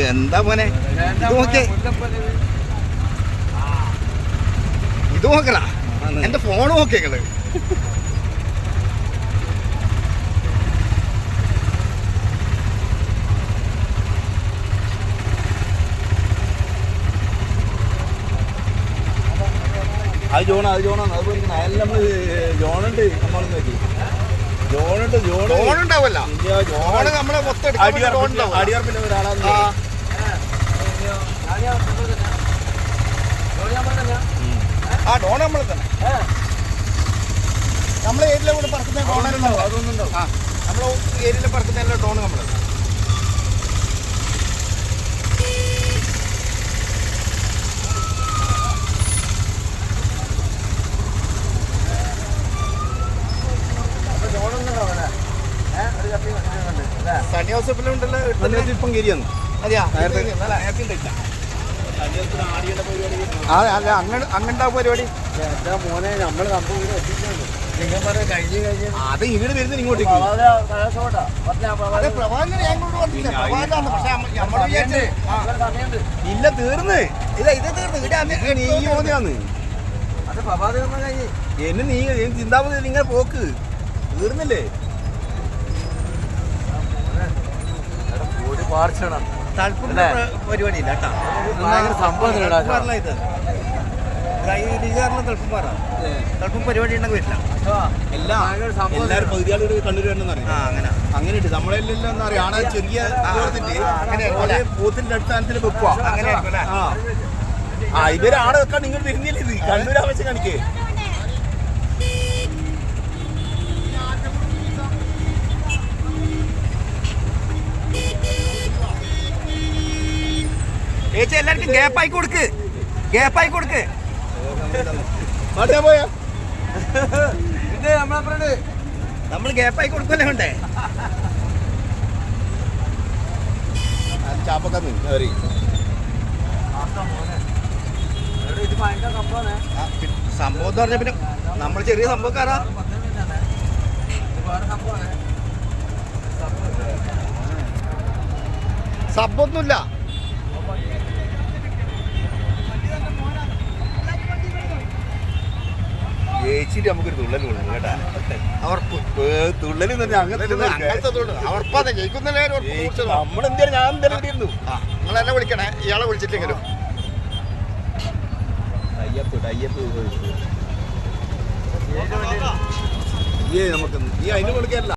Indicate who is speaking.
Speaker 1: എന്താ മോനെ ഇത് നോക്കണ എന്റെ ഫോൺ നോക്കിയത്
Speaker 2: അത് ജോണാണ് അതുപോലെ അയാൾ നമ്മള് ജോണുണ്ട് നമ്മളൊന്നും പറ്റി
Speaker 1: ജോണുണ്ടാവല്ല ജോണ് നമ്മളെ മൊത്തം
Speaker 2: അടിയറപ്പിന്റെ ഒരാളാണ്
Speaker 1: ആ ഡോൺ നമ്മളെ തന്നെ നമ്മളെ ഏരിയയിലെ കൂടെ പറക്കുന്ന ഡോണുണ്ടാവും
Speaker 2: അതൊന്നും ഉണ്ടാവും
Speaker 1: ആ നമ്മളെ ഏരിയയിൽ പറക്കുന്ന എല്ലാ ഡോണ് നമ്മള് സണ്ണി ഹോസ്പിറ്റലുണ്ടല്ലോ
Speaker 2: ഇപ്പം കരിയാന്ന്
Speaker 1: അതെയാ അല്ല അങ്ങുണ്ടാവും പരിപാടി
Speaker 2: മോനെ നമ്മള് നിങ്ങൾ പറഞ്ഞ കഴിഞ്ഞ്
Speaker 1: അത് ഇങ്ങോട്ട് വരുന്നത് ഇങ്ങോട്ടേക്ക് ഇല്ല തീർന്ന് ഇത് തീർന്ന്
Speaker 2: നീ പോന്നെയാന്ന് എന്നെ നീ ചിന്താമതി നിങ്ങൾ പോക്ക് തീർന്നില്ലേ
Speaker 1: തണുപ്പിന്റെ പരിപാടി ഇല്ല തണുപ്പും പരിപാടി ഉണ്ടെങ്കിൽ വരില്ല
Speaker 2: എല്ലാരും പകുതിയാളുകൾ കണ്ണൂർ വരണമെന്ന് അറിയാം അങ്ങനെ ഉണ്ട് നമ്മളെല്ലാം എന്താ പറയാ ആണെ ചെറിയ അങ്ങനെ പോത്തിന്റെ അടിസ്ഥാനത്തിൽ വെക്കുക
Speaker 1: അങ്ങനെ
Speaker 2: ആ ഇവരാണ് വെക്കാൻ നിങ്ങൾ വരുന്നില്ല ഇത് കണ്ണൂർ ആവശ്യം കാണിക്കേ
Speaker 1: ചേച്ചി എല്ലാവർക്കും ഗ്യാപ്പായി കൊടുക്ക്
Speaker 2: പോയാ
Speaker 1: നമ്മൾ ഗ്യാപ്പായി കൊടുക്കല്ലേ വേണ്ടേ
Speaker 2: ചാപ്പക്കന്ന് കയറി
Speaker 1: സംഭവം എന്ന് പറഞ്ഞ പിന്നെ നമ്മൾ ചെറിയ സംഭവക്കാരാ സബ്ബൊന്നുമില്ല
Speaker 2: ജയിച്ചിട്ട് നമുക്കൊരു തുള്ളൽ കൊടുക്കും കേട്ടാ
Speaker 1: അവർക്ക്
Speaker 2: തുള്ളൽ
Speaker 1: അവർപ്പതെ ജയിക്കുന്നല്ലേ
Speaker 2: നമ്മളെന്തായാലും ഞാൻ എന്തായാലും ഇവിടെ ഇരുന്നു
Speaker 1: നിങ്ങൾ എന്നെ വിളിക്കണേ ഇയാളെ വിളിച്ചിട്ടെങ്കിലും
Speaker 2: നമുക്ക് നീ അതിന് കൊടുക്കല്ല